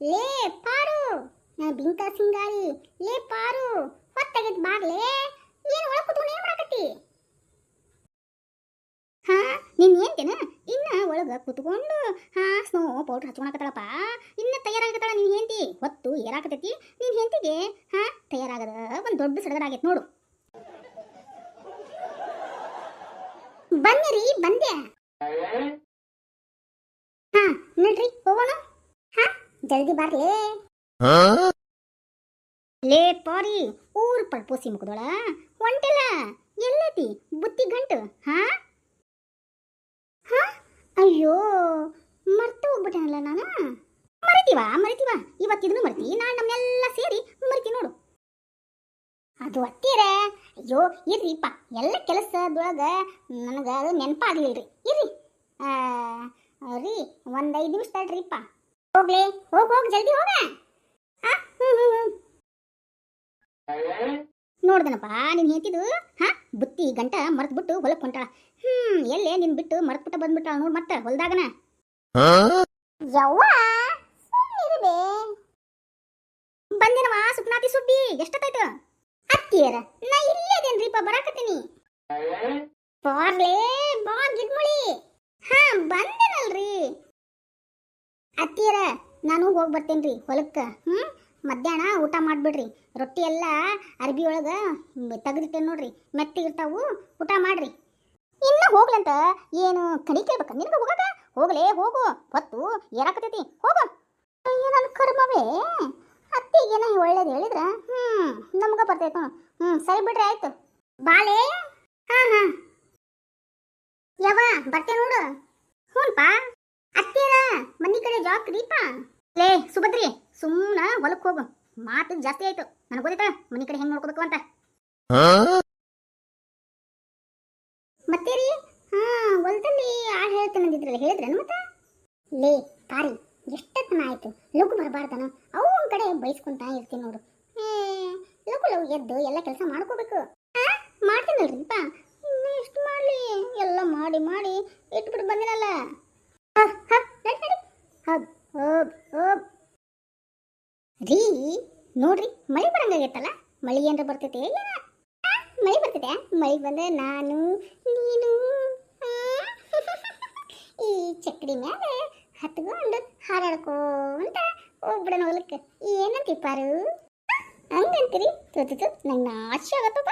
ಲೇ ಪಾರು ನಾ ಬಿಂಕ ಸಿಂಗಾರಿ ಲೇ ಪಾರು ಹೊತ್ತಾಗೈತ್ ಬಾರ್ಲೇ ಏನು ಒಳಗೆ ಕೂತ್ಕೊಂಡು ಏನು ಮಾಡಕತ್ತಿ ಹಾ ನಿನ್ ಏನ್ತೇನ ಇನ್ನ ಒಳಗ ಕೂತ್ಕೊಂಡು ಸ್ನೋ ಪೌಡರ್ ಹಚ್ಕೊಳಕತ್ತಳಪ್ಪ ಇನ್ನ ತಯಾರಾಗತ್ತಳ ನಿನ್ ಹೆಂಡತಿ ಹೊತ್ತು ಏರಾಕತೈತಿ ನಿನ್ ಹೆಂಡತಿಗೆ ತಯಾರಾಗದ ಒಂದು ದೊಡ್ಡ ಸಡಗರ ಆಗೈತೆ ನೋಡು ಬನ್ನಿರಿ ಬಂದೆ ನಡ್ರಿ ಹೋಗೋಣ ಜಲ್ದಿ ಬರ್ಲೇ ಲೇ ಪಾರಿ ಊರ್ ಪಳ್ಪೋಸಿ ಮುಖದೊಳ ಹೊಂಟಿಲ್ಲ ಎಲ್ಲೈತಿ ಬುತ್ತಿ ಗಂಟು ಅಯ್ಯೋ ಮರ್ತು ಹೋಗ್ಬಿಟ್ಟನಲ್ಲ ನಾನು ಮರಿತೀವ ಇವತ್ತಿದನು ಮರ್ತಿ ನಾಳೆ ನಮ್ನೆಲ್ಲ ಸೇರಿ ಮರಿತಿ ನೋಡು ಅದು ಅತ್ತೀರ ಅಯ್ಯೋ ಇರ್ರಿಪ್ಪ ಎಲ್ಲ ಕೆಲಸದೊಳಗ ನನಗೆ ಅದು ನೆನಪಾಗ್ಲಿಲ್ರಿ ಇರ್ರಿ ರೀ ಒಂದು 5 ನಿಮಿಷ ತಡ್ರಿಪ್ಪ ಹೋಗ್ಲಿ ಹೋಗ್ ಜಲ್ದಿ ಹೋಗ ನೋಡ್ದನಪ್ಪ ನೀನು ಹೇಳ್ತಿದ್ದು ಬುತ್ತಿ ಗಂಟ ಮರ್ತು ಬಿಟ್ಟು ಹೊಲಕ್ಕೆ ಹೊಂಟಾಳ ಎಲ್ಲೇ ನಿನ್ ಬಿಟ್ಟು ಮರ್ತು ಬಿಟ್ಟು ಬಂದ್ಬಿಟ್ಟಾಳ ನೋಡ್ ಮತ್ತೆ ಹೊಲ್ದಾಗನ ಯವ್ವ ಬಂದಿನವಾ ಸುಪ್ನಾತಿ ಸುದ್ದಿ ಎಷ್ಟೊತ್ತಾಯ್ತು ಅತ್ತಿಯರ ನಾ ಇಲ್ಲೇ ಅದೇನ್ರಿಪ್ಪ ಬರಾಕತ್ತೀನಿ ಬಾರ್ಲೇ ಬಾರ್ ಗಿಡ್ಮುಳಿ ಬಂದೆನಲ್ರಿ ಅತ್ತಿಯರ ನಾನು ಹೋಗಿ ಬರ್ತೇನ್ರಿ ಹೊಲಕ್ಕೆ ಮಧ್ಯಾಹ್ನ ಊಟ ಮಾಡ್ಬಿಡ್ರಿ ರೊಟ್ಟಿ ಎಲ್ಲ ಅರ್ಬಿ ಒಳಗ ತೆಗೆದಿಟ್ಟೇನೆ ನೋಡ್ರಿ ಮೆತ್ತಿಗಿರ್ತಾವು ಊಟ ಮಾಡ್ರಿ ಇನ್ನ ಹೋಗ್ಲಂತ ಏನು ಕಡಿ ಕೇಳ್ಬೇಕ ನಿನಗೆ ಹೋಗಕ ಹೋಗ್ಲೇ ಹೋಗು ಹೊತ್ತು ಏರಾಕತೈತಿ ಹೋಗು ಅಯ್ಯೋ ನನ್ನ ಕರ್ಮವೇ ಅತ್ತಿಗೇನ ಒಳ್ಳೇದು ಹೇಳಿದ್ರ ನಮ್ಗ ಬರ್ತೈತ ಸರಿ ಬಿಡ್ರಿ ಆಯ್ತು ಬಾಲೆ ಯಾವ ಬರ್ತೆ ನೋಡು ಹ್ಞೂನ್ಪ ಅತ್ತಿಯರ ಮನಿ ಕಡೆ ಜಾಕ್ರೀಪ ಲೇ ಸುಭದ್ರಿ ಸುಮ್ಮನ ಹೊಲಕ್ಕೆ ಹೋಗು ಮಾತು ಜಾಸ್ತಿ ಆಯ್ತು ನನಗೆ ಗೊತ್ತಾಯ್ತಾ ಮನಿ ಕಡೆ ಹೆಂಗ್ ನೋಡ್ಕೋಬೇಕು ಅಂತ ಮತ್ತೇರಿ ಹೊಲದಲ್ಲಿ ಹೇಳ್ತೇನೆ ಅಂದಿದ್ರಲ್ಲ ಹೇಳಿದ್ರೇನು ಮತ್ತೆ ಲೇ ಪಾರಿ ಎಷ್ಟತನ ಆಯ್ತು ಲಘು ಬರಬಾರ್ದನ ಅವನ ಕಡೆ ಬೈಸ್ಕೊಂತ ಇರ್ತೀನಿ ನೋಡು ಲಘು ಎದ್ದು ಎಲ್ಲ ಕೆಲಸ ಮಾಡ್ಕೋಬೇಕು ಮಾಡ್ತೀನಲ್ರಿಪ್ಪ ಇನ್ನು ಎಷ್ಟು ಮಾಡಲಿ ಎಲ್ಲ ಮಾಡಿ ಇಟ್ಬಿಟ್ಟು ಬಂದಿನಲ್ಲ ರೀ ನೋಡ್ರಿ ಮಳೆ ಬರಂಗಾಗೈತಲ್ಲ ಮಳೆ ಏನ್ರ ಬರ್ತೈತೆ ಮಳೆ ಬರ್ತೈತೆ ಮಳೆ ಬಂದ್ರೆ ನಾನು ನೀನು ಈ ಚಕ್ಕಡಿ ಮೇಲೆ ಹತ್ಕೊಂಡು ಹಾರಾಡ್ಕೊಂತ ಹೋಗ್ಬಿಡೋಣ ಹೊಲಕ್ಕೆ ಏನಂತೀ ಪಾರು ಹಂಗಂತೀರಿ ತುತ್ತು ನಂಗೆ ನಾಶ ಆಗತ್ತಪ್ಪ